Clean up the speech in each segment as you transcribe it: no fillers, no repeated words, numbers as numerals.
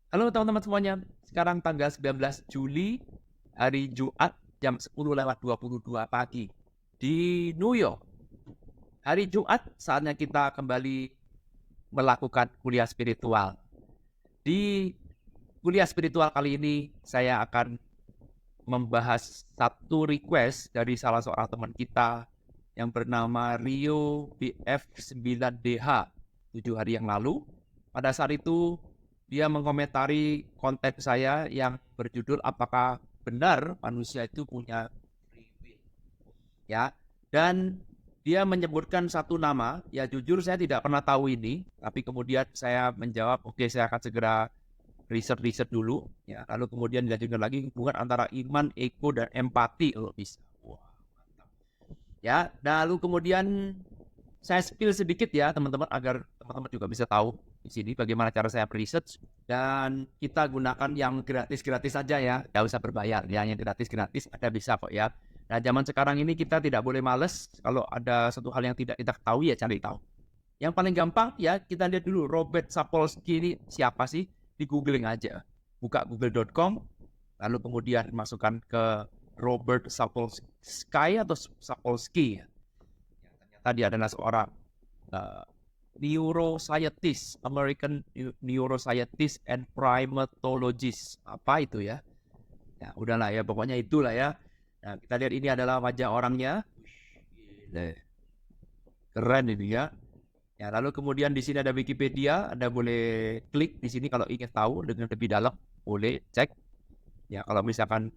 Halo teman-teman semuanya, sekarang tanggal 19 Juli, hari Jumat jam 10:22 pagi di New York. Hari Jumat saatnya kita kembali melakukan kuliah spiritual. Di kuliah spiritual kali ini saya akan membahas satu request dari salah seorang teman kita yang bernama Rio BF9DH 7 hari yang lalu. Pada saat itu dia mengomentari konten saya yang berjudul apakah benar manusia itu punya free will, ya. Dan dia menyebutkan satu nama, ya jujur saya tidak pernah tahu ini, tapi kemudian saya menjawab, oke, saya akan segera riset dulu, ya. Lalu kemudian dilanjutkan lagi hubungan antara iman, ego, dan empati kalau bisa. Wah, mantap. Ya, lalu kemudian saya spill sedikit ya teman-teman agar teman-teman juga bisa tahu di sini bagaimana cara saya research, dan kita gunakan yang gratis-gratis saja ya, nggak usah berbayar ya, yang gratis-gratis ada bisa kok ya. Nah, zaman sekarang ini kita tidak boleh males, kalau ada satu hal yang tidak kita tahu ya cari tahu. Yang paling gampang ya kita lihat dulu Robert Sapolsky ini siapa sih, di googling aja, buka google.com, lalu kemudian masukkan ke Robert Sapolsky atau Sapolsky. Ternyata dia adalah seorang uh, neuroscientist, American neuroscientist and primatologist. Apa itu ya? Ya udahlah ya, pokoknya itulah ya. Nah, kita lihat ini adalah wajah orangnya. Keren ini ya. Ya, lalu kemudian di sini ada Wikipedia, Anda boleh klik di sini kalau ingin tahu dengan lebih dalam, boleh cek. Ya, kalau misalkan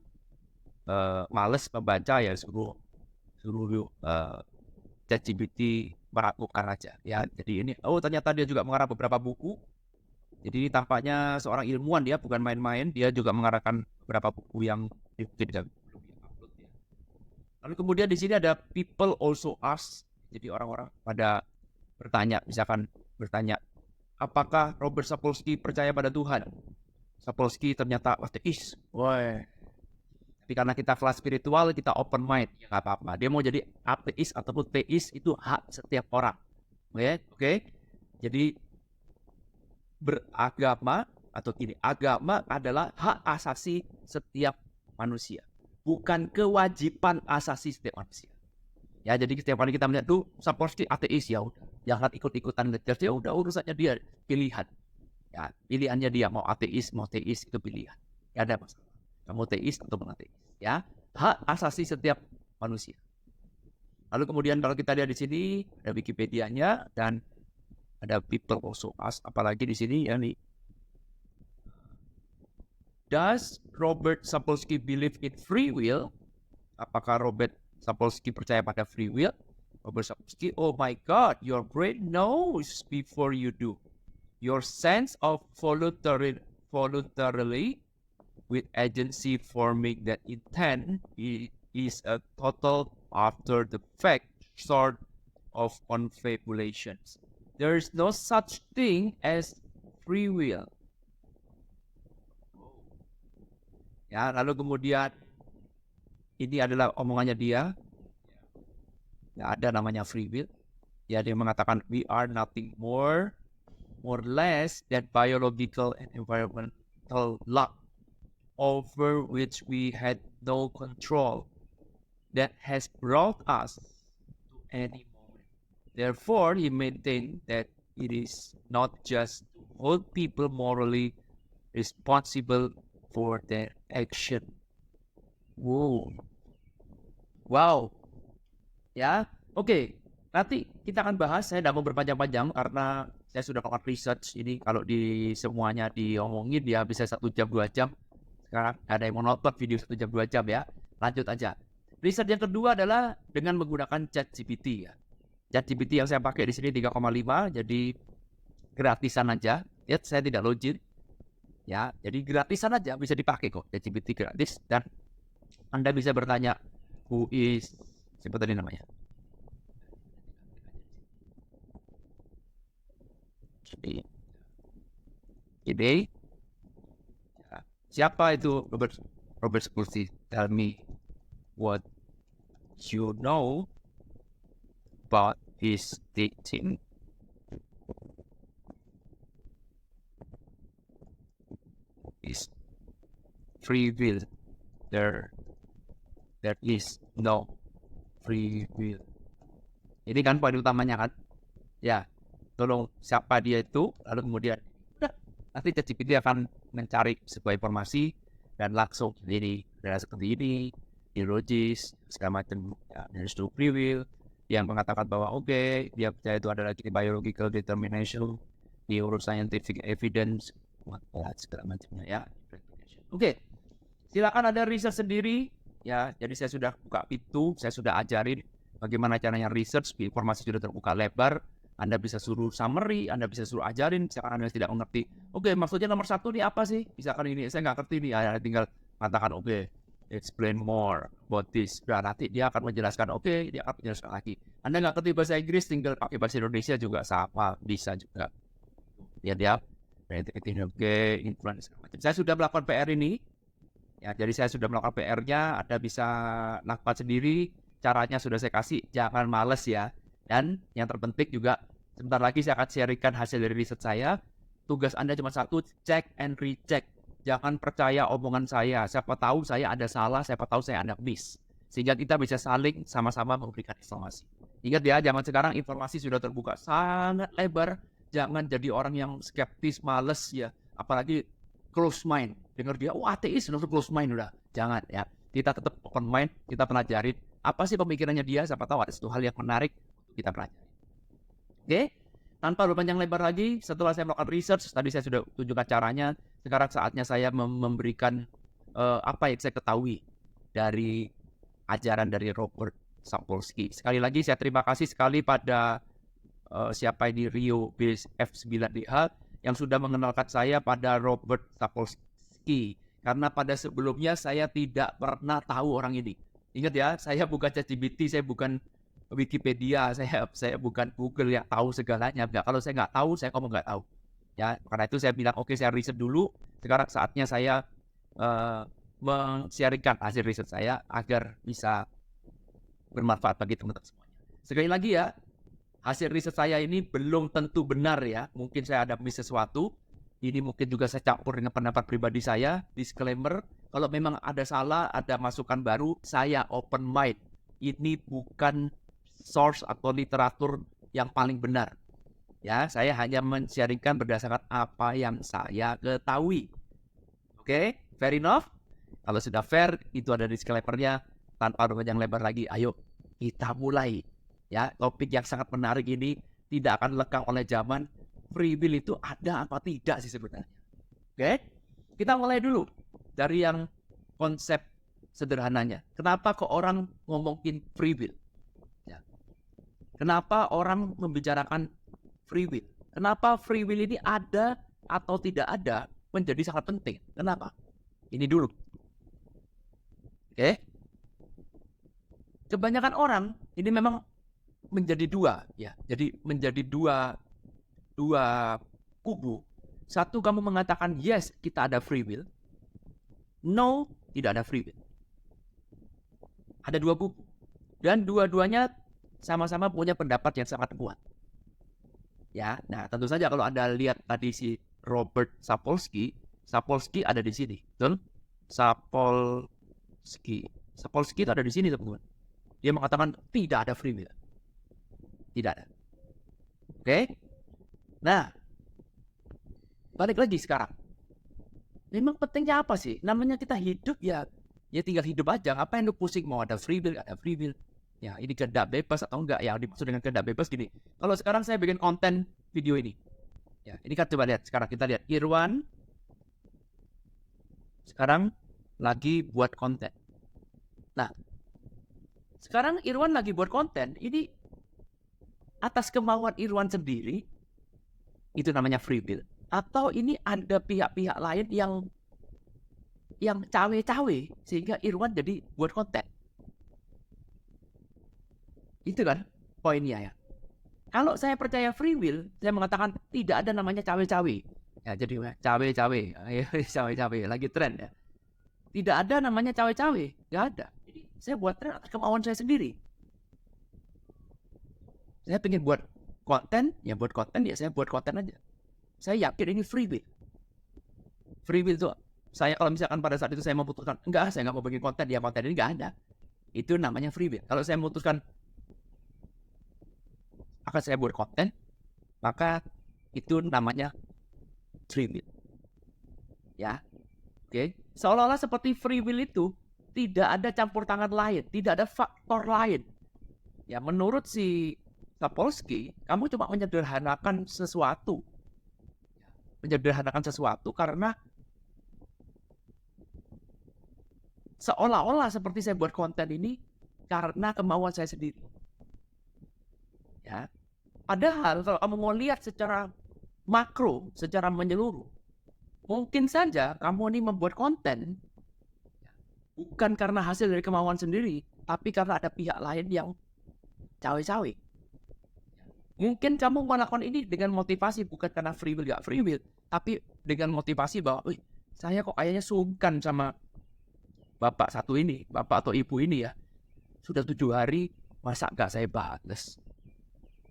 males membaca ya suruh suruh ChatGPT merakukan aja ya. Jadi ini, oh ternyata dia juga mengarang beberapa buku. Jadi ini tampaknya seorang ilmuwan, dia bukan main-main, dia juga mengarahkan beberapa buku yang tidak belum diupload ya. Lalu kemudian di sini ada people also ask. Jadi orang-orang pada bertanya, misalkan bertanya, apakah Robert Sapolsky percaya pada Tuhan? Sapolsky ternyata ateis. Woi. Tapi karena kita kelas spiritual, kita open mind, ya nggak apa-apa. Dia mau jadi ateis ataupun teis itu hak setiap orang. Oke, oke. Jadi beragama atau gini, agama adalah hak asasi setiap manusia, bukan kewajiban asasi setiap manusia. Ya, jadi setiap kali kita melihat tuh Sapolsky ateis, ya udah, jangan ikut-ikutan ngejudge, ya udah urusannya dia, pilihan. Ya, pilihannya dia mau ateis, mau teis itu pilihan. Ya ada masalah. Kamu teis atau ateis, ya. Hak asasi setiap manusia. Lalu kemudian kalau kita lihat di sini ada Wikipedia-nya dan ada people also ask, apalagi di sini ya nih. Does Robert Sapolsky believe in free will? Apakah Robert Sapolsky percaya pada free will? Robert Sapolsky, oh my God, your brain knows before you do. Your sense of voluntarily with agency forming that intent is a total after the fact sort of confabulations. There is no such thing as free will. Ya, lalu kemudian ini adalah omongannya dia. Nggak ada namanya free will. Ya, dia mengatakan we are nothing more less than biological and environmental luck over which we had no control that has brought us to any moment. Therefore, he maintained that it is not just to hold people morally responsible for their action. Wow. Wow. Ya, oke. Nanti kita akan bahas. Saya tidak mau berpanjang-panjang karena saya sudah melakukan research ini. Kalau di semuanya diomongin dia bisa 1 jam 2 jam. Sekarang ada yang mau nonton video 1 jam 2 jam ya. Lanjut aja. Riset yang kedua adalah dengan menggunakan ChatGPT ya. ChatGPT yang saya pakai di sini 3,5, jadi gratisan aja. Ya, saya tidak login. Ya, jadi gratisan aja bisa dipakai kok. ChatGPT gratis dan Anda bisa bertanya, who is siapa tadi namanya? Jadi ini siapa itu Robert Robert Sapolsky? Tell me what you know about his teaching. is free will. There is no free will. Ini kan poin utamanya kan. Ya, tolong siapa dia itu, lalu kemudian udah, nanti ChatGPT akan mencari sebuah informasi dan langsung ini seperti ini, neurologis segala macam, ya, there's no free will, yang mengatakan bahwa oke, dia percaya itu adalah biological determination, neuroscientific evidence, segala macamnya ya. Oke, silakan Anda research sendiri ya. Jadi saya sudah buka pintu, saya sudah ajarin bagaimana caranya research, informasi sudah terbuka lebar. Anda bisa suruh summary, Anda bisa suruh ajarin, misalkan Anda tidak mengerti. Oke, maksudnya nomor 1 ini apa sih? Misalkan ini, saya nggak ngerti nih, ya, tinggal katakan oke, explain more about this. Nah, nanti dia akan menjelaskan, oke, dia akan menjelaskan lagi. Anda nggak ngerti bahasa Inggris, tinggal pakai bahasa Indonesia juga sama, bisa juga. Ya, dia, oke, influence, macam. Saya sudah melakukan PR ini, ya, jadi saya sudah melakukan PR-nya, Anda bisa lakukan sendiri, caranya sudah saya kasih, jangan males ya. Dan yang terpenting juga, sebentar lagi saya akan sharingkan hasil dari riset saya. Tugas Anda cuma satu, check and recheck. Jangan percaya omongan saya. Siapa tahu saya ada salah, siapa tahu saya ada miss. Sehingga kita bisa saling sama-sama memberikan informasi. Ingat ya, zaman sekarang informasi sudah terbuka sangat lebar. Jangan jadi orang yang skeptis, males ya. Apalagi close mind. Dengar dia, ateis, langsung close mind udah. Jangan ya. Kita tetap open mind, kita pelajarin. Apa sih pemikirannya dia, siapa tahu ada satu hal yang menarik kita pelajari. Oke, tanpa berpanjang lebar lagi, setelah saya melakukan research, tadi saya sudah tunjukkan caranya. Sekarang saatnya saya memberikan apa yang saya ketahui dari ajaran dari Robert Sapolsky. Sekali lagi saya terima kasih sekali pada siapa ini, Rio F9DH yang sudah mengenalkan saya pada Robert Sapolsky. Karena pada sebelumnya saya tidak pernah tahu orang ini. Ingat ya, saya bukan ChatGPT, saya bukan Wikipedia, saya bukan Google yang tahu segalanya. Enggak, kalau saya nggak tahu, saya ngomong nggak tahu. Ya, karena itu saya bilang oke, saya riset dulu. Sekarang saatnya saya men-sharingkan hasil riset saya agar bisa bermanfaat bagi teman-teman semuanya. Sekali lagi ya, hasil riset saya ini belum tentu benar ya. Mungkin saya ada miss sesuatu. Ini mungkin juga saya campur dengan pendapat pribadi saya. Disclaimer, kalau memang ada salah, ada masukan baru, saya open mind. Ini bukan source atau literatur yang paling benar. Ya, saya hanya men-sharingkan berdasarkan apa yang saya ketahui. Oke, fair enough? Kalau sudah fair, itu ada disclaimer-nya. Tanpa berpanjang lebar lagi, ayo kita mulai. Ya, topik yang sangat menarik ini tidak akan lekang oleh zaman. Free will itu ada apa tidak sih sebenarnya? Oke, kita mulai dulu dari yang konsep sederhananya. Kenapa kok orang ngomongin free will? Kenapa orang membicarakan free will? Kenapa free will ini ada atau tidak ada menjadi sangat penting? Kenapa? Ini dulu. Oke. Kebanyakan orang ini memang menjadi dua ya. Jadi menjadi dua kubu. Satu, kamu mengatakan yes, kita ada free will. No, tidak ada free will. Ada dua kubu. Dan dua-duanya sama-sama punya pendapat yang sangat kuat. Ya, nah tentu saja kalau Anda lihat tadi si Robert Sapolsky ada di sini, betul? Sapolsky itu ada di sini, teman-teman. Dia mengatakan tidak ada free will. Tidak ada. Oke? Nah, balik lagi sekarang. Memang pentingnya apa sih? Namanya kita hidup ya tinggal hidup aja. Ngapain lu pusing mau ada free will, ada free will? Ya, ini kehendak bebas atau enggak? Yang dimaksud dengan kehendak bebas gini. Kalau sekarang saya bikin konten video ini. Ya, ini kan coba lihat. Sekarang kita lihat. Irwan sekarang lagi buat konten. Nah, sekarang Irwan lagi buat konten. Ini atas kemauan Irwan sendiri. Itu namanya free will. Atau ini ada pihak-pihak lain yang cawe-cawe sehingga Irwan jadi buat konten. Itu kan poinnya ya. Kalau saya percaya free will, saya mengatakan tidak ada namanya cawe-cawe. Ya, jadi cawe-cawe, cawe-cawe lagi tren ya. Tidak ada namanya cawe-cawe, nggak ada. Jadi saya buat tren atas kemauan saya sendiri. Saya pengen buat konten, ya saya buat konten aja. Saya yakin ini free will. Free will itu Saya kalau misalkan pada saat itu saya memutuskan, enggak, saya nggak mau bikin konten, ya konten ini nggak ada. Itu namanya free will. Kalau saya memutuskan akan saya buat konten, maka itu namanya free will. Ya, oke. Seolah-olah seperti free will itu tidak ada campur tangan lain, tidak ada faktor lain. Ya, menurut si Sapolsky, kamu cuma menyederhanakan sesuatu. Menyederhanakan sesuatu karena seolah-olah seperti saya buat konten ini karena kemauan saya sendiri. Ya. Padahal kalau kamu mau lihat secara makro, secara menyeluruh, mungkin saja kamu ini membuat konten bukan karena hasil dari kemauan sendiri, tapi karena ada pihak lain yang cawe-cawe. Mungkin kamu melakukan ini dengan motivasi bukan karena free will, gak free will, tapi dengan motivasi bahwa, saya kok kayaknya sungkan sama bapak satu ini, bapak atau ibu ini ya, sudah 7 hari, masa gak saya bales?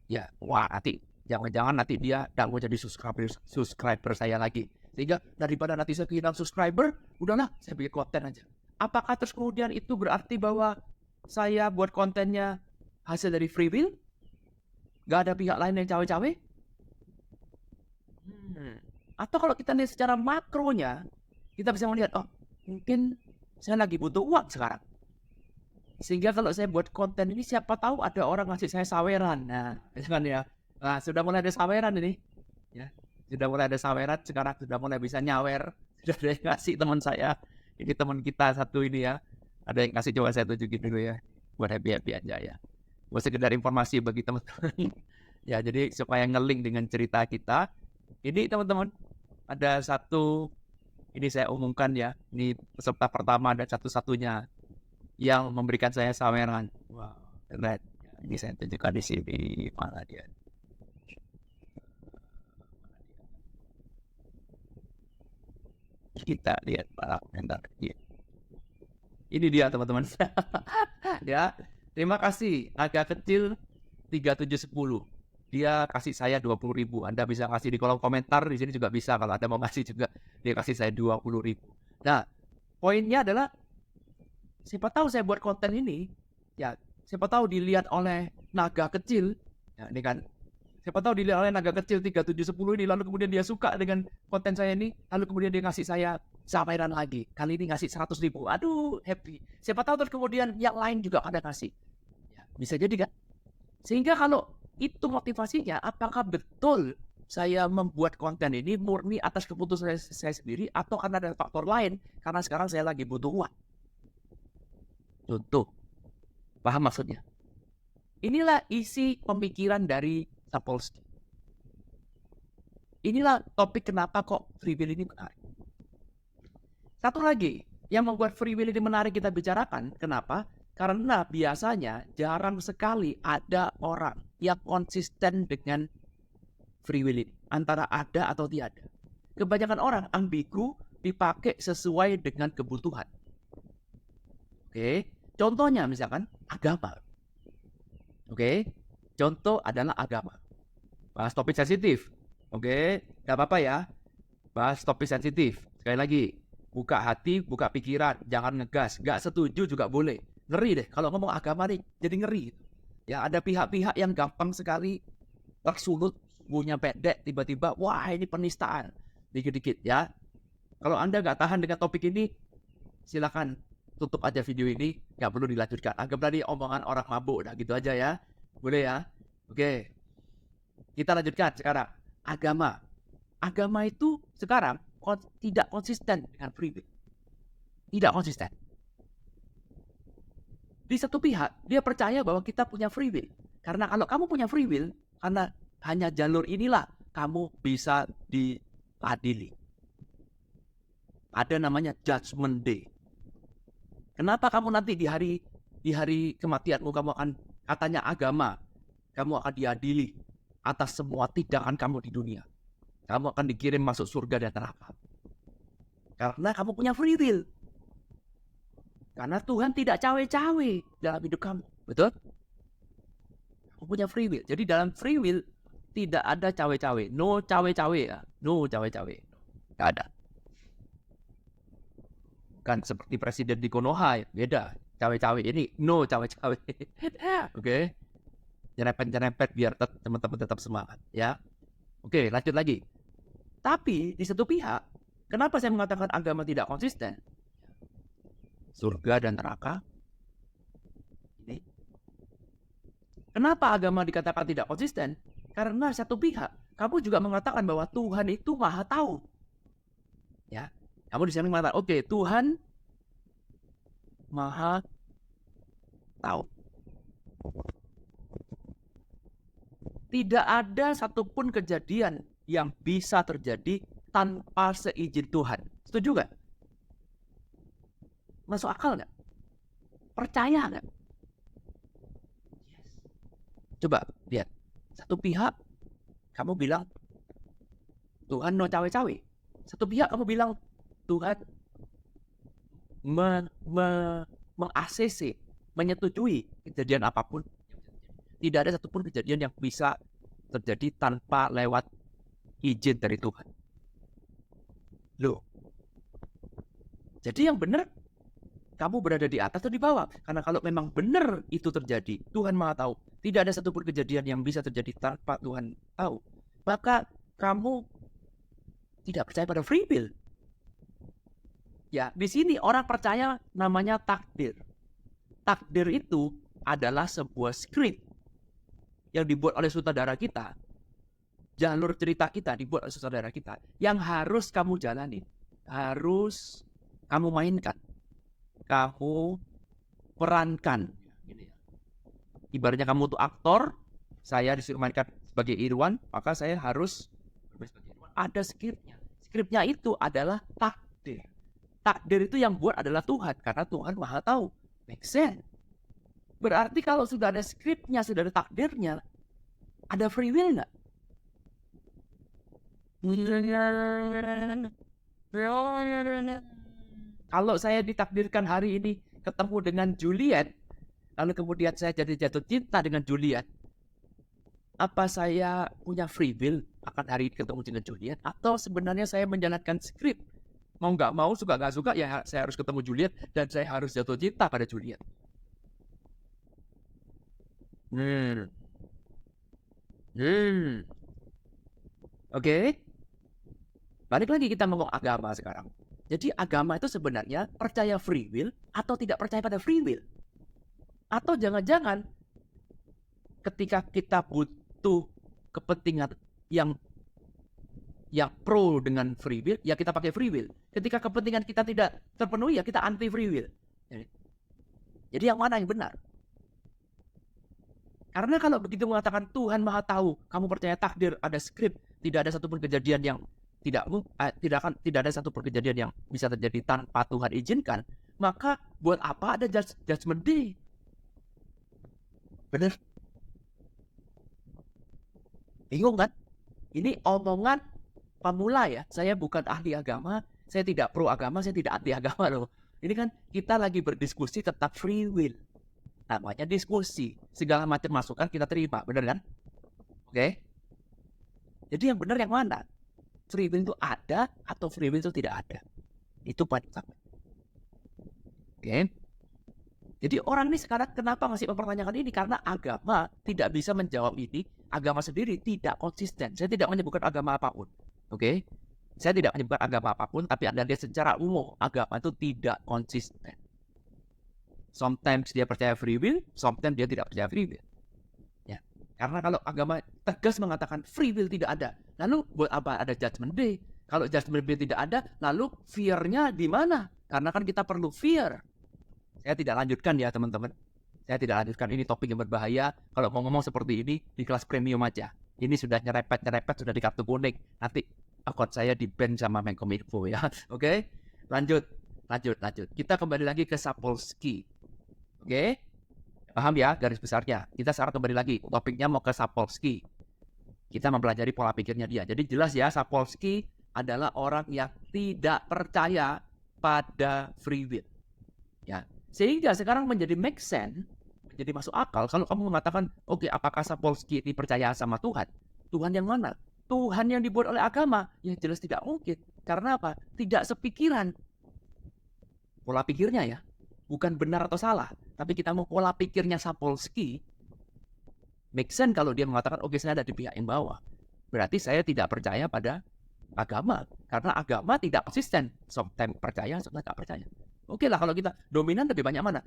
Ya, wah nanti, jangan-jangan nanti dia gak mau jadi subscriber saya lagi. Sehingga daripada nanti saya kehilangan subscriber, udahlah saya bikin konten aja. Apakah terus kemudian itu berarti bahwa saya buat kontennya hasil dari free will? Gak ada pihak lain yang cawe-cawe? Atau kalau kita lihat secara makronya, kita bisa melihat, oh mungkin saya lagi butuh uang sekarang. Sehingga kalau saya buat konten ini, siapa tahu ada orang ngasih saya saweran. Nah, kan ya. Nah, sudah mulai ada saweran ini. Ya, sudah mulai ada saweran. Sekarang sudah mulai bisa nyawer. Sudah ada yang ngasih teman saya. Ini teman kita satu ini ya. Ada yang kasih, coba saya tunjukin dulu ya. Buat happy-happy aja ya. Buat sekedar informasi bagi teman-teman. Ya, jadi supaya ngeling dengan cerita kita. Ini teman-teman, ada satu, ini saya umumkan ya. Ini peserta pertama dan satu-satunya yang memberikan saya saweran. Wow, keren. Ini saya tunjukkan di sini. Mana dia? Kita lihat para komentar. Ini dia teman-teman. Ya, terima kasih. Agak kecil 3710. Dia kasih saya 20.000. Anda bisa kasih di kolom komentar, di sini juga bisa kalau Anda mau kasih juga. Dia kasih saya 20.000. Nah, poinnya adalah siapa tahu saya buat konten ini, ya siapa tahu dilihat oleh naga kecil, ya ini kan, siapa tahu dilihat oleh naga kecil 3710 ini, lalu kemudian dia suka dengan konten saya ini, lalu kemudian dia ngasih saya saweran lagi, kali ini ngasih 100.000, aduh happy. Siapa tahu terus kemudian yang lain juga pada ngasih, ya, bisa jadi kan. Sehingga kalau itu motivasinya, apakah betul saya membuat konten ini murni atas keputusan saya sendiri, atau karena ada faktor lain, karena sekarang saya lagi butuh uang. Contoh, paham maksudnya? Inilah isi pemikiran dari Sapolsky. Inilah topik kenapa kok free will ini menarik. Satu lagi, yang membuat free will ini menarik kita bicarakan, kenapa? Karena biasanya jarang sekali ada orang yang konsisten dengan free will ini, antara ada atau tiada. Kebanyakan orang ambigu, dipakai sesuai dengan kebutuhan. Oke, contohnya misalkan agama. Oke, contoh adalah agama. Bahas topik sensitif. Oke, gak apa-apa ya. Bahas topik sensitif. Sekali lagi, buka hati, buka pikiran, jangan ngegas. Gak setuju juga boleh. Ngeri deh kalau ngomong agama nih, jadi ngeri. Ya, ada pihak-pihak yang gampang sekali tersulut, punya pendek, tiba-tiba, wah ini penistaan. Dikit-dikit ya. Kalau Anda gak tahan dengan topik ini, silakan tutup aja video ini, nggak perlu dilanjutkan. Anggap tadi omongan orang mabuk, nah gitu aja ya. Boleh ya? Oke. Kita lanjutkan sekarang. Agama. Agama itu sekarang tidak konsisten dengan free will. Tidak konsisten. Di satu pihak, dia percaya bahwa kita punya free will. Karena kalau kamu punya free will, karena hanya jalur inilah kamu bisa diadili. Ada namanya judgment day. Kenapa kamu nanti di hari kematianmu kamu akan, katanya agama, kamu akan diadili atas semua tindakan kamu di dunia. Kamu akan dikirim masuk surga dan neraka. Karena kamu punya free will. Karena Tuhan tidak cawe-cawe dalam hidup kamu. Betul? Kamu punya free will. Jadi dalam free will tidak ada cawe-cawe. No cawe-cawe ya. No cawe-cawe. Gak ada. bukan seperti presiden di Konoha, beda. Cawe-cawe ini, no cawe-cawe. Oke. Nyerempet-nyerempet biar teman-teman tetap semangat, ya. Oke, lanjut lagi. Tapi di satu pihak, kenapa saya mengatakan agama tidak konsisten? Surga dan neraka. Ini. Kenapa agama dikatakan tidak konsisten? Karena satu pihak, kamu juga mengatakan bahwa Tuhan itu Maha Tahu. Ya, kamu di sini mengatakan, oke, Tuhan Maha Tahu. Tidak ada satupun kejadian yang bisa terjadi tanpa seizin Tuhan. Setuju nggak? Masuk akal nggak? Percaya nggak? Yes. Coba lihat. Satu pihak kamu bilang Tuhan no cawe-cawe. Satu pihak kamu bilang Tuhan meng-ACC, menyetujui kejadian apapun. Tidak ada satupun kejadian yang bisa terjadi tanpa lewat izin dari Tuhan. Loh. Jadi yang benar, kamu berada di atas atau di bawah? Karena kalau memang benar itu terjadi, Tuhan Maha Tahu. Tidak ada satupun kejadian yang bisa terjadi tanpa Tuhan tahu. Maka kamu tidak percaya pada free will. Ya, di sini orang percaya namanya takdir. Takdir itu adalah sebuah skrip yang dibuat oleh sutradara kita, jalur cerita kita dibuat oleh sutradara kita, yang harus kamu jalani, harus kamu mainkan, kamu perankan. Ibaratnya kamu tuh aktor, saya disuruh mainkan sebagai Irwan, maka saya harus ada skripnya. Skripnya itu adalah takdir. Takdir itu yang buat adalah Tuhan, karena Tuhan Maha Tahu. Make sense? Berarti kalau sudah ada skripnya, sudah ada takdirnya, ada free will nggak? Kalau saya ditakdirkan hari ini ketemu dengan Juliet, lalu kemudian saya jadi jatuh cinta dengan Juliet, apa saya punya free will akan hari ini ketemu dengan Juliet? Atau sebenarnya saya menjalankan skrip? Mau nggak mau, suka nggak suka, ya saya harus ketemu Juliet dan saya harus jatuh cinta pada Juliet. Oke. Balik lagi kita ngomong agama sekarang. Jadi agama itu sebenarnya percaya free will atau tidak percaya pada free will. Atau jangan-jangan ketika kita butuh kepentingan yang pro dengan free will, ya kita pakai free will. Ketika kepentingan kita tidak terpenuhi, ya kita anti free will. Jadi yang mana yang benar? Karena kalau begitu mengatakan Tuhan Maha Tahu, kamu percaya takdir, ada skrip, tidak ada satupun kejadian yang tidak ada satupun kejadian yang bisa terjadi tanpa Tuhan izinkan, maka buat apa ada judgment day? Benar? Bingung kan? Ini omongan pemula ya. Saya bukan ahli agama, saya tidak pro agama, saya tidak anti agama loh. Ini kan kita lagi berdiskusi tentang free will. Namanya diskusi, segala macam masukan kita terima, benar kan? Oke? Jadi yang benar yang mana? Free will itu ada atau free will itu tidak ada? Itu poin utama. Oke? Jadi orang ini sekarang kenapa masih mempertanyakan ini? Karena agama tidak bisa menjawab ini. Agama sendiri tidak konsisten. Saya tidak menyebutkan agama apapun. Oke? Saya tidak menyebutkan agama apapun, tapi Anda lihat secara umum agama itu tidak konsisten. Sometimes dia percaya free will, sometimes dia tidak percaya free will. Ya. Karena kalau agama tegas mengatakan free will tidak ada, lalu buat apa ada judgment day? Kalau judgment day tidak ada, lalu fear-nya di mana? Karena kan kita perlu fear. Saya tidak lanjutkan ya teman-teman. Saya tidak lanjutkan, ini topik yang berbahaya. Kalau mau ngomong seperti ini di kelas premium aja. Ini sudah nyerepet, sudah di kartu kuning. Nanti akun saya di-ban sama Menkominfo ya. Oke? Lanjut. Kita kembali lagi ke Sapolsky. Oke, paham ya garis besarnya. Kita sekarang kembali lagi, topiknya mau ke Sapolsky. Kita mempelajari pola pikirnya dia. Jadi jelas ya, Sapolsky adalah orang yang tidak percaya pada free will. Ya, sehingga sekarang menjadi make sense, menjadi masuk akal kalau kamu mengatakan, oke, apakah Sapolsky ini percaya sama Tuhan? Tuhan yang mana? Tuhan yang dibuat oleh agama? Ya jelas tidak mungkin. Karena apa? Tidak sepikiran. pola pikirnya ya, bukan benar atau salah, tapi kita mau pola pikirnya Sapolsky, make sense kalau dia mengatakan, oke, saya ada di pihak yang bawah. Berarti saya tidak percaya pada agama, karena agama tidak konsisten. Sometimes percaya, sometimes tidak percaya. Oke lah, kalau kita dominan lebih banyak mana?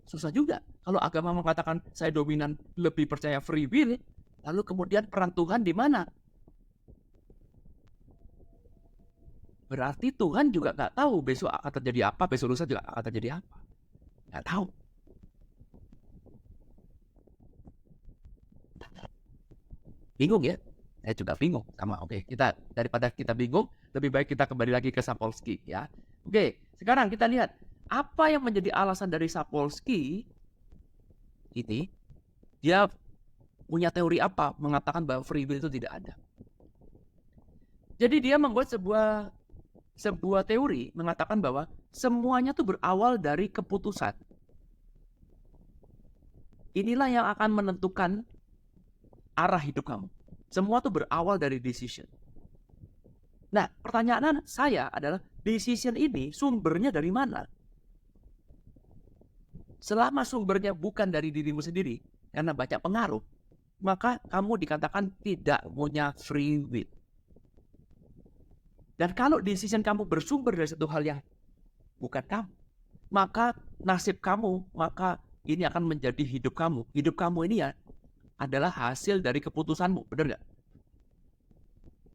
Susah juga. Kalau agama mengatakan saya dominan lebih percaya free will, lalu kemudian peran Tuhan di mana? Berarti Tuhan juga nggak tahu besok akan terjadi apa, besok lusa juga akan terjadi apa. Nggak tahu. Bingung ya? Saya juga bingung sama. Oke, kita daripada kita bingung, lebih baik kita kembali lagi ke Sapolsky ya. Oke, sekarang kita lihat apa yang menjadi alasan dari Sapolsky ini. Dia punya teori apa mengatakan bahwa free will itu tidak ada. Jadi dia membuat sebuah teori mengatakan bahwa semuanya itu berawal dari keputusan. Inilah yang akan menentukan arah hidup kamu. Semua itu berawal dari decision. Nah, pertanyaan saya adalah, decision ini sumbernya dari mana? Selama sumbernya bukan dari dirimu sendiri, karena banyak pengaruh, maka kamu dikatakan tidak punya free will. Dan kalau decision kamu bersumber dari satu hal yang bukan kamu, maka nasib kamu, maka ini akan menjadi hidup kamu. Hidup kamu ini ya adalah hasil dari keputusanmu, benar nggak?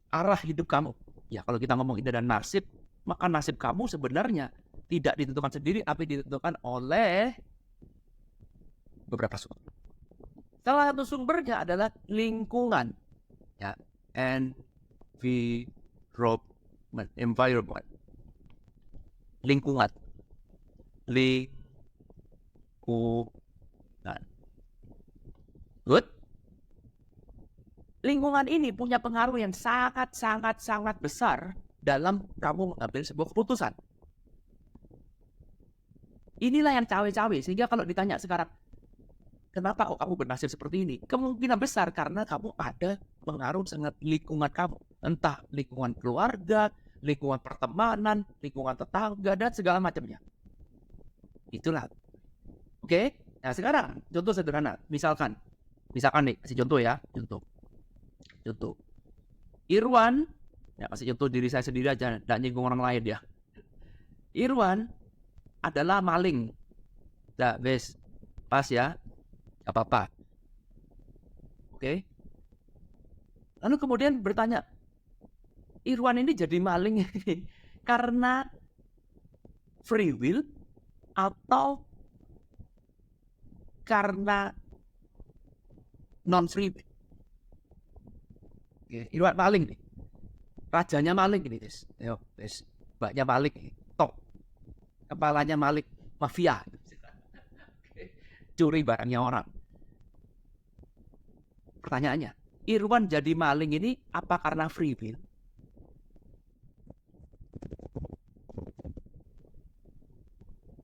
Arah hidup kamu. Ya kalau kita ngomong ini dan nasib, maka nasib kamu sebenarnya tidak ditentukan sendiri, tapi ditentukan oleh beberapa sumber. Salah satu sumbernya adalah lingkungan, ya, environment, lingkungan. Good. Lingkungan ini punya pengaruh yang sangat besar dalam kamu mengambil sebuah keputusan. Inilah yang cawe-cawe, sehingga kalau ditanya sekarang, kenapa kok kamu bernasib seperti ini? Kemungkinan besar karena kamu ada pengaruh sangat lingkungan kamu. Entah lingkungan keluarga, lingkungan pertemanan, lingkungan tetangga, dan segala macamnya. Itulah. Oke? Nah sekarang, contoh sederhana. Misalkan nih, kasih contoh ya. Contoh. Irwan, ya kasih contoh diri saya sendiri aja, tidak nyinggung orang lain ya. Irwan adalah maling. Nah, bes, pas ya, gak apa-apa. Oke. Lalu kemudian bertanya, Irwan ini jadi maling karena free will atau karena non free will? Oke, Irwan maling nih. Rajanya maling ini, guys. Yo, guys. Mbaknya maling nih. Top. Kepalanya maling, mafia. Curi barangnya orang. Pertanyaannya, Irwan jadi maling ini apa karena free will?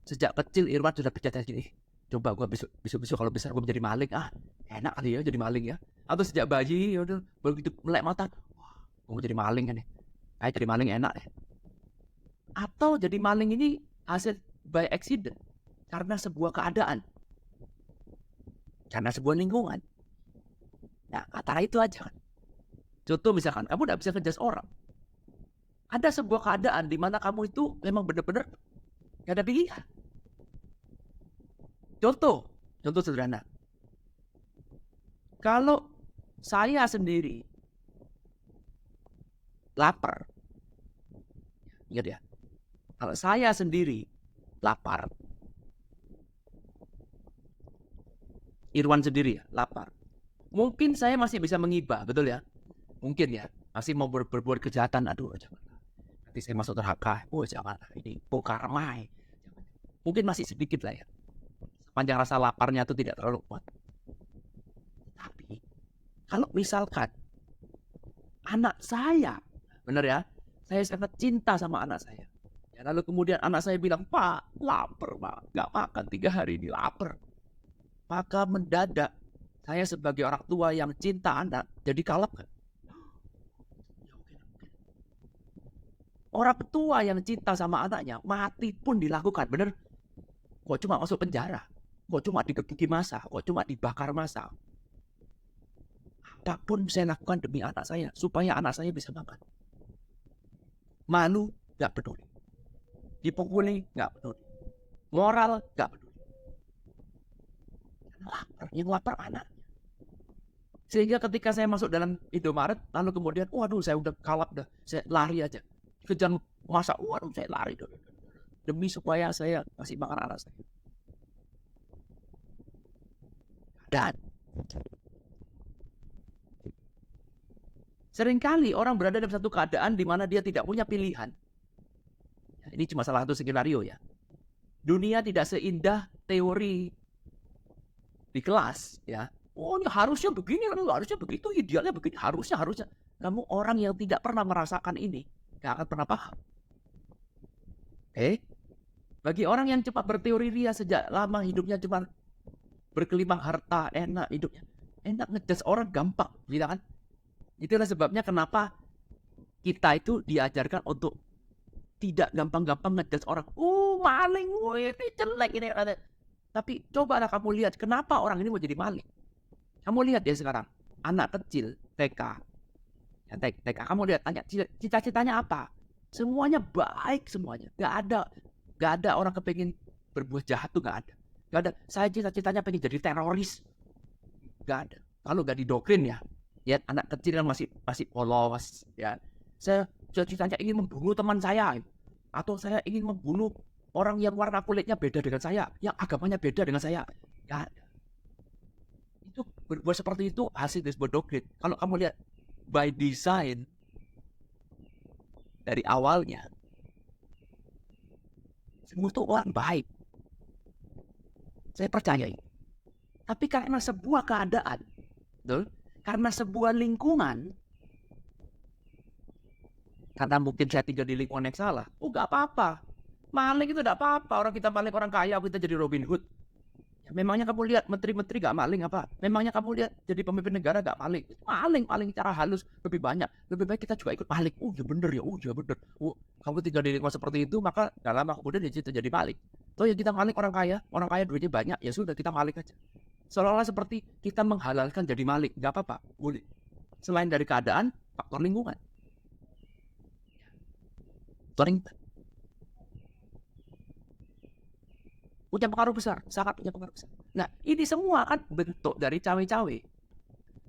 Sejak kecil Irwan sudah bercita gini, coba gue besok kalau besar gue menjadi maling, enak kali ya jadi maling ya. Atau sejak bayi udah begitu melek mata, wah gue mau jadi maling kan ya, jadi maling enak ya. Atau jadi maling ini hasil by accident, karena sebuah keadaan, karena sebuah lingkungan. Nah antara itu aja kan. Contoh misalkan kamu tidak bisa ngejudge orang, ada sebuah keadaan di mana kamu itu memang benar-benar gak ada pilihan. Contoh sederhana. Kalau saya sendiri lapar, ingat ya, kalau saya sendiri lapar, Irwan sendiri ya, lapar, mungkin saya masih bisa mengiba, betul ya? Mungkin ya, masih mau berbuat kejahatan, aduh jangan. Nanti saya masuk neraka, jangan, ini bongkar mai. Mungkin masih sedikit lah ya. Sepanjang rasa laparnya itu tidak terlalu kuat. Tapi kalau misalkan anak saya, benar ya, saya sangat cinta sama anak saya. Ya, lalu kemudian anak saya bilang, Pak, lapar Pak, nggak makan 3 hari ini, lapar. Maka mendadak saya sebagai orang tua yang cinta anak jadi kalap kan? Orang tua yang cinta sama anaknya, mati pun dilakukan, bener? Kok cuma masuk penjara? Kok cuma digebuki massa? Kok cuma dibakar massa? Apapun saya lakukan demi anak saya, supaya anak saya bisa makan. Malu, nggak peduli. Dipukuli, nggak peduli. Moral, nggak peduli. Lapar, yang lapar anak. Sehingga ketika saya masuk dalam Indomaret, lalu kemudian, waduh saya udah kalap dah, saya lari aja. Kejar masa, waduh saya lari demi supaya saya kasih makan anak saya. Dan seringkali orang berada dalam satu keadaan di mana dia tidak punya pilihan. Ini cuma salah satu skenario ya. Dunia tidak seindah teori di kelas ya. Oh ini harusnya begini, harusnya begitu, idealnya begini, harusnya. Kamu orang yang tidak pernah merasakan ini, gak akan pernah paham. Bagi orang yang cepat berteori ria sejak lama hidupnya cuma berkelimang harta, enak hidupnya. Enak ngejudge orang gampang, gitu kan? Itulah sebabnya kenapa kita itu diajarkan untuk tidak gampang-gampang ngejudge orang. Maling, ini jelek ini. Tapi cobalah kamu lihat kenapa orang ini mau jadi maling. Kamu lihat ya sekarang, anak kecil TK. Ya, TK, kamu lihat, tanya cita-citanya apa? Semuanya baik semuanya. Gak ada orang kepengen berbuat jahat tuh, gak ada. Gak ada. Saya cita-citanya pengen jadi teroris. Gak ada. Kalau gak didoktrin ya. Ya anak kecil yang masih polos ya. Saya cita-citanya ingin membunuh teman saya, atau saya ingin membunuh orang yang warna kulitnya beda dengan saya, yang agamanya beda dengan saya. Ya, itu berbuat seperti itu hasil dari sebuah doktrin. Kalau kamu lihat by design dari awalnya, semua itu orang baik. Saya percaya ini. Tapi karena sebuah keadaan, betul? Karena sebuah lingkungan, karena mungkin saya tinggal di lingkungan yang salah, gak apa-apa. Maling itu gak apa-apa. Orang kita maling orang kaya, kita jadi Robin Hood. Ya, memangnya kamu lihat menteri-menteri gak maling apa? Memangnya kamu lihat jadi pemimpin negara gak maling? Maling cara halus lebih banyak. Lebih baik kita juga ikut maling. Ya bener ya, ya bener. Kamu tinggal di lingkungan seperti itu, maka gak lama kemudian dia jadi maling. Toh ya kita maling orang kaya duitnya banyak, ya sudah kita maling aja. Seolah-olah seperti kita menghalalkan jadi maling. Gak apa-apa, boleh. Selain dari keadaan, faktor lingkungan. Punya pengaruh besar, sangat punya pengaruh besar. Nah, ini semua kan bentuk dari cawe-cawe.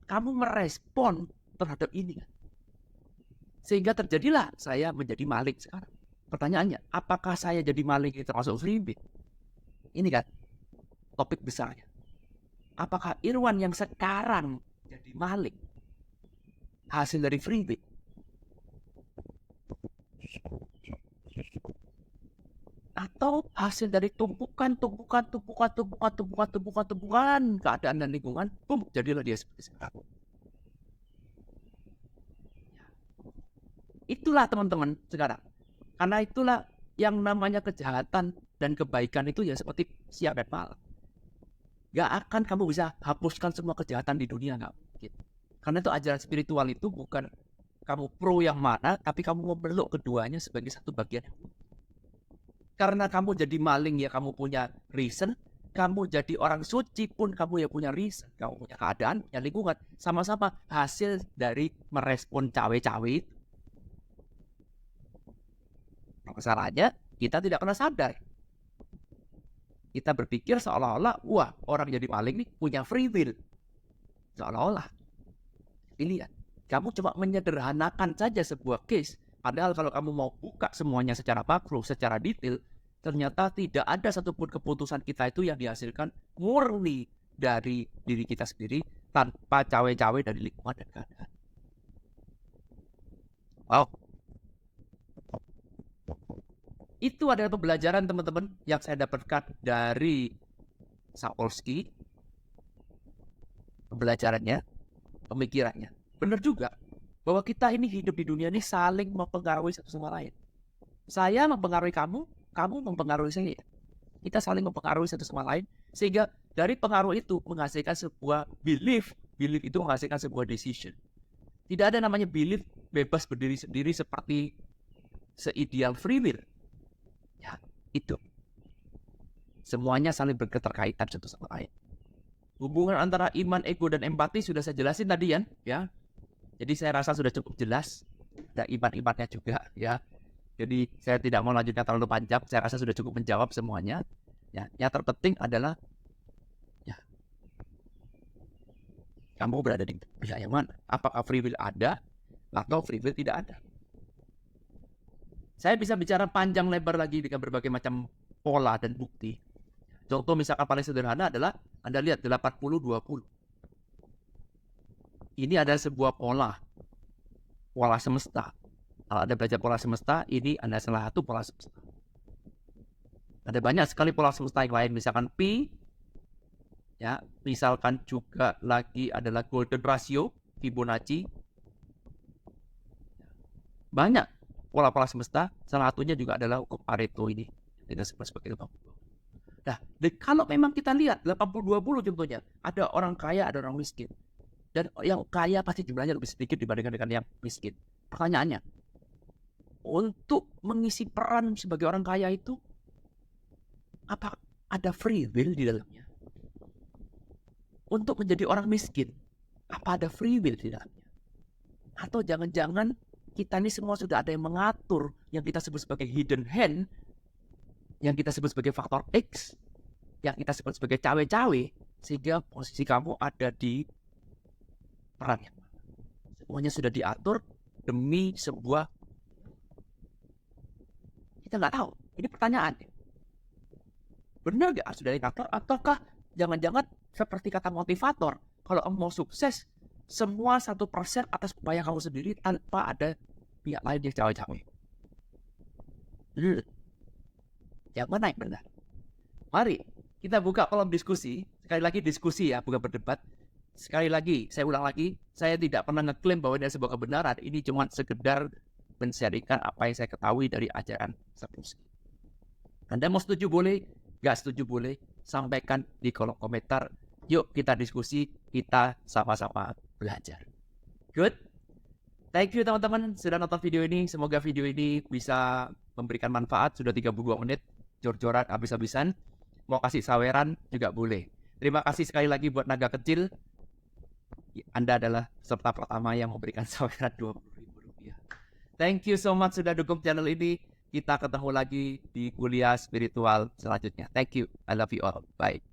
Kamu merespon terhadap ini kan. Sehingga terjadilah saya menjadi maling sekarang. Pertanyaannya, apakah saya jadi maling ini termasuk freebie? Ini kan topik besarnya. Apakah Irwan yang sekarang jadi maling hasil dari freebie? Atau hasil dari tumpukan keadaan dan lingkungan, jadilah dia seperti sekarang. Itulah teman-teman sekarang. Karena itulah yang namanya kejahatan dan kebaikan itu ya seperti siang dan malam. Gak akan kamu bisa hapuskan semua kejahatan di dunia, gak mungkin. Karena itu ajaran spiritual itu bukan kamu pro yang mana, tapi kamu memeluk keduanya sebagai satu bagian. Karena kamu jadi maling ya kamu punya reason, kamu jadi orang suci pun kamu ya punya reason, kamu punya keadaan, punya lingkungan, sama-sama hasil dari merespon cawe-cawe itu. Masalahnya kita tidak pernah sadar. Kita berpikir seolah-olah, wah orang jadi maling nih punya free will. Seolah-olah. Pilihan. Kamu cuma menyederhanakan saja sebuah case. Padahal kalau kamu mau buka semuanya secara makro, secara detail, ternyata tidak ada satupun keputusan kita itu yang dihasilkan murni dari diri kita sendiri tanpa cawe-cawe dari lingkungan dan keadaan. Wow. Itu adalah pembelajaran teman-teman yang saya dapatkan dari Sapolsky. Pembelajarannya, pemikirannya. Benar juga bahwa kita ini hidup di dunia ini saling mempengaruhi satu sama lain. Saya mempengaruhi kamu, kamu mempengaruhi saya. Kita saling mempengaruhi satu sama lain, sehingga dari pengaruh itu menghasilkan sebuah belief itu menghasilkan sebuah decision. Tidak ada namanya belief bebas berdiri sendiri seperti seideal free will. Ya, itu. Semuanya saling berketerkaitan satu sama lain. Hubungan antara iman, ego, dan empati sudah saya jelasin tadi ya. Jadi saya rasa sudah cukup jelas. Ada iman-imannya juga ya. Jadi saya tidak mau lanjutkan terlalu panjang. Saya rasa sudah cukup menjawab semuanya. Ya, yang terpenting adalah ya, kamu berada di pihak yang mana? Apakah free will ada atau free will tidak ada? Saya bisa bicara panjang lebar lagi dengan berbagai macam pola dan bukti. Contoh misalkan paling sederhana adalah Anda lihat 80-20. Ini adalah sebuah pola semesta. Kalau Anda belajar pola semesta, ini adalah salah satu pola semesta. Ada banyak sekali pola semesta yang lain, misalkan pi, ya, misalkan juga lagi adalah golden ratio, Fibonacci. Banyak pola-pola semesta, salah satunya juga adalah hukum Pareto ini. Kita sebut sebagai 80. Nah, kalau memang kita lihat 80-20 contohnya, ada orang kaya, ada orang miskin. Dan yang kaya pasti jumlahnya lebih sedikit dibandingkan dengan yang miskin. Pertanyaannya, untuk mengisi peran sebagai orang kaya itu, apa ada free will di dalamnya? Untuk menjadi orang miskin, apa ada free will di dalamnya? Atau jangan-jangan kita ini semua sudah ada yang mengatur, yang kita sebut sebagai hidden hand, yang kita sebut sebagai faktor X, yang kita sebut sebagai cawe-cawe, sehingga posisi kamu ada di peran yang mana. Semuanya sudah diatur demi sebuah, kita nggak tahu. Ini pertanyaannya. Benar nggak sudah diatur, ataukah jangan-jangan seperti kata motivator, kalau kamu mau sukses, semua 1% atas upaya kamu sendiri tanpa ada pihak lain yang cawe-cawe. Yang mana yang benar? Mari kita buka kolom diskusi. Sekali lagi diskusi ya, bukan berdebat. Sekali lagi, saya ulang lagi, saya tidak pernah ngeklaim bahwa ini sebuah kebenaran. Ini cuma sekedar men-sharingkan apa yang saya ketahui dari ajaran Sapolsky. Anda mau setuju boleh, nggak setuju boleh, sampaikan di kolom komentar. Yuk kita diskusi, kita sama-sama belajar. Good? Thank you teman-teman sudah nonton video ini. Semoga video ini bisa memberikan manfaat. Sudah 32 menit, jor-joran habis-habisan. Mau kasih saweran juga boleh. Terima kasih sekali lagi buat naga kecil. Anda adalah peserta pertama yang memberikan saweran Rp20.000. Thank you so much sudah dukung channel ini. Kita ketemu lagi di kuliah spiritual selanjutnya. Thank you. I love you all. Bye.